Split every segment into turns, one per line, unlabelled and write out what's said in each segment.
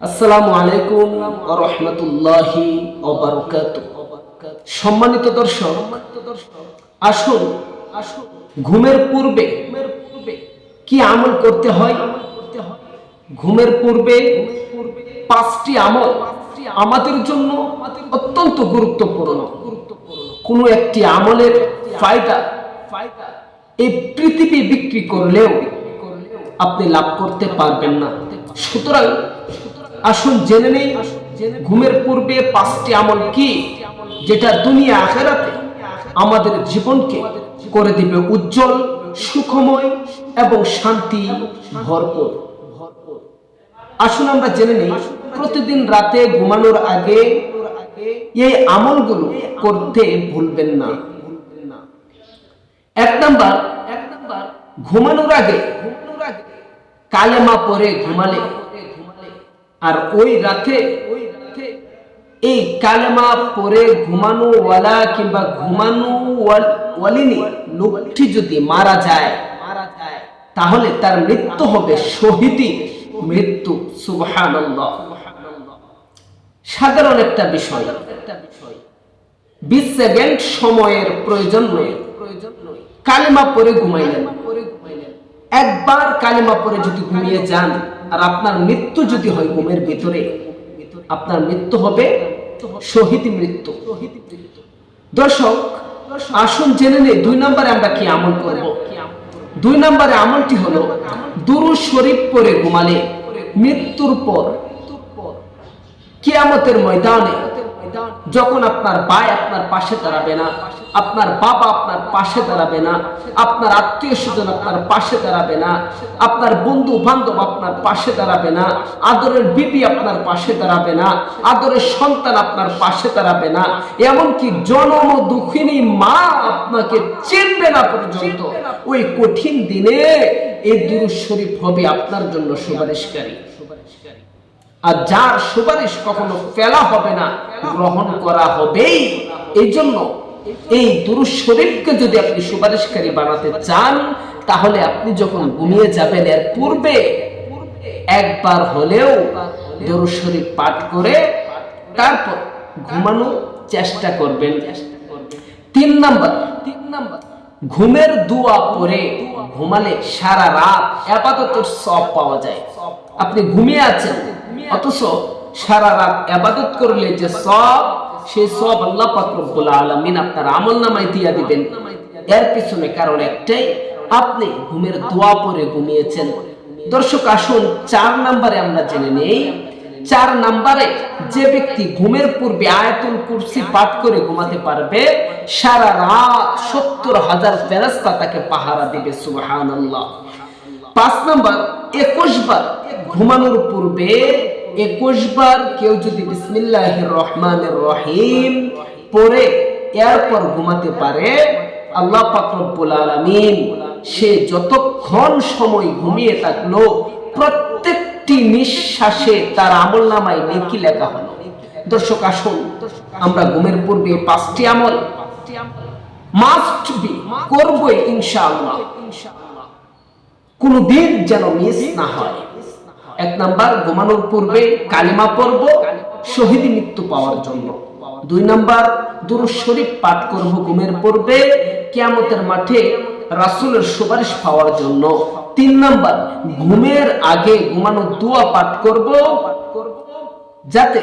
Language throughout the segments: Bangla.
আসসালামু আলাইকুম ওয়া রাহমাতুল্লাহি ওয়া বারাকাতুহু। সম্মানিত দর্শক, আসুন ঘুমের পূর্বে কি আমল করতে হয়। ঘুমের পূর্বে 5টি আমল আমাদের জন্য অত্যন্ত গুরুত্বপূর্ণ। কোনো একটি আমলের ফায়দা এই পৃথিবী বিক্রি করলেও আপনি লাভ করতে পারবেন না। সুতরাং আসুন জেনে নেই ঘুমের পূর্বে 5টি আমল কি, যেটা দুনিয়া আখিরাতে আমাদের জীবনকে করে দিবে উজ্জ্বল, সুখময় এবং শান্তি ভরপুর। আসুন আমরা জেনে নেই প্রতিদিন রাতে ঘুমানোর আগে এই আমলগুলো করতে ভুলবেন না। 1 নাম্বার, ঘুমানোর আগে কালেমা পড়ে ঘুমালে আর ওই রাতে এই কালেমা পড়ে ঘুমানো ওয়ালা কিংবা ঘুমানো ওয়ালিনী লোকটি যদি মারা যায় তাহলে তার মৃত্যু হবে শহীদি মৃত্যু। সুবহানাল্লাহ। সাধারণ একটা বিষয়, 20 সেকেন্ড সময়ের প্রয়োজন নয়। কালেমা পড়ে ঘুমাইলেন, একবার কালেমা পড়ে যদি ঘুমিয়ে যান আর আপনার মৃত্যু যদি হয় ঘুমের ভিতরে, আপনার মৃত্যু হবে শহীদ মৃত্যু। দর্শক আসুন জেনে নেই 2 নম্বরে আমরা কি আমল করব। 2 নম্বরে আমলটি হলো দুরূদ শরীফ পড়ে ঘুমালে মৃত্যুর পর কিয়ামতের ময়দানে যখন আপনার ভাই আপনার পাশে দাঁড়াবে না, আপনার বাবা আপনার পাশে দাঁড়াবে না, আপনার আত্মীয় স্বজন আপনার পাশে দাঁড়াবে না, আপনার বন্ধু বান্ধব আপনার পাশে দাঁড়াবে না, আদরের বিবি আপনার পাশে দাঁড়াবে না, আদরের সন্তান আপনার পাশে দাঁড়াবে না, এমনকি জনম দুঃখিনী মা আপনাকে চিনবে না পর্যন্ত, ওই কঠিন দিনে এই দুরূদ শরীফ হবে আপনার জন্য সুপারিশকারী। আর যার সুপারিশ কখনো ফেলা হবে না, গ্রহণ করা হবেই। এই জন্য এই দুরূদ শরীফকে যদি আপনি সুপারিশকারী বানাতে চান, তাহলে আপনি যখন ঘুমিয়ে যাবেন এর পূর্বে একবার হলেও দুরূদ শরীফ পাঠ করে তারপর ঘুমানোর চেষ্টা করবেন। 3 নাম্বার, ঘুমের দোয়া পড়ে ঘুমালে সারা রাত ইবাদতের সওয়াব পাওয়া যায়। আপনি ঘুমিয়ে আছেন অথচ সারা রাত ইবাদত করলে যে সওয়াব, সেই সওয়াব আল্লাহ পাক রব্বুল আলামিন আপনার আমলনামায় দিয়ে দিবেন। এর পিছনে কারণ একটাই, আপনি ঘুমের দোয়া পড়ে ঘুমিয়েছেন। দর্শক আসুন 4 নম্বরে আমরা জেনে নেই। 4 নম্বরে যে ব্যক্তি ঘুমের পূর্বে আয়াতুল কুরসি পাঠ করে ঘুমাতে পারবে, সারা রাত 70,000 ফেরেশতা তাকে পাহারা দিবে। সুবহানাল্লাহ। 5 নম্বর, 21 বার ঘুমানোর পূর্বে 21 বার কেউ যদি বিসমিল্লাহির রহমানির রহিম পড়ে এরপর ঘুমাতে পারে, আল্লাহ পাক রব্বুল আলামিন সে যতক্ষণ সময় ঘুমিয়ে থাকলো প্রত্যেকটি নিঃশ্বাসে তার আমলনামায় নেকি লেখা হলো। দর্শক আসুন আমরা ঘুমের পূর্বে 5টি আমল মাস্ট বি করবই ইনশাআল্লাহ, কোনদিন যেন মিস না হয়। 1 নাম্বার, ঘুমানোর পূর্বে কালিমা পড়ব শহীদ মৃত্যু পাওয়ার জন্য। 2 নাম্বার, দুরূদ শরীফ পাঠ করব ঘুমের পূর্বে কিয়ামতের মাঠে রাসূলের সুপারিশ পাওয়ার জন্য। 3 নাম্বার, ঘুমের আগে ঘুমানোর দোয়া পাঠ করব যাতে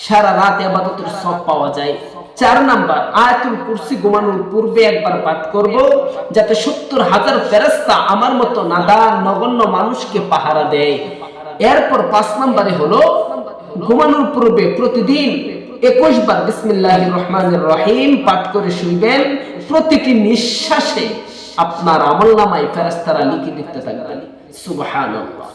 সারা রাত ইবাদতের সওয়াব পাওয়া যায়। 4 নাম্বার, আয়াতুল কুরসি ঘুমানোর পূর্বে একবার পাঠ করব যাতে 70,000 ফেরেশতা আমার মতো নাদান নগণ্য মানুষকে পাহারা দেয়। এরপর 5 নম্বরে হলো ঘুমানোর পূর্বে প্রতিদিন 21 বার বিসমিল্লাহির রহমানির রহিম পাঠ করে শুইবেন। প্রতিটি নিঃশ্বাসে আপনার আমলনামায় ফেরেশতারা লিখে দিতে থাকবেন। সুবহানাল্লাহ।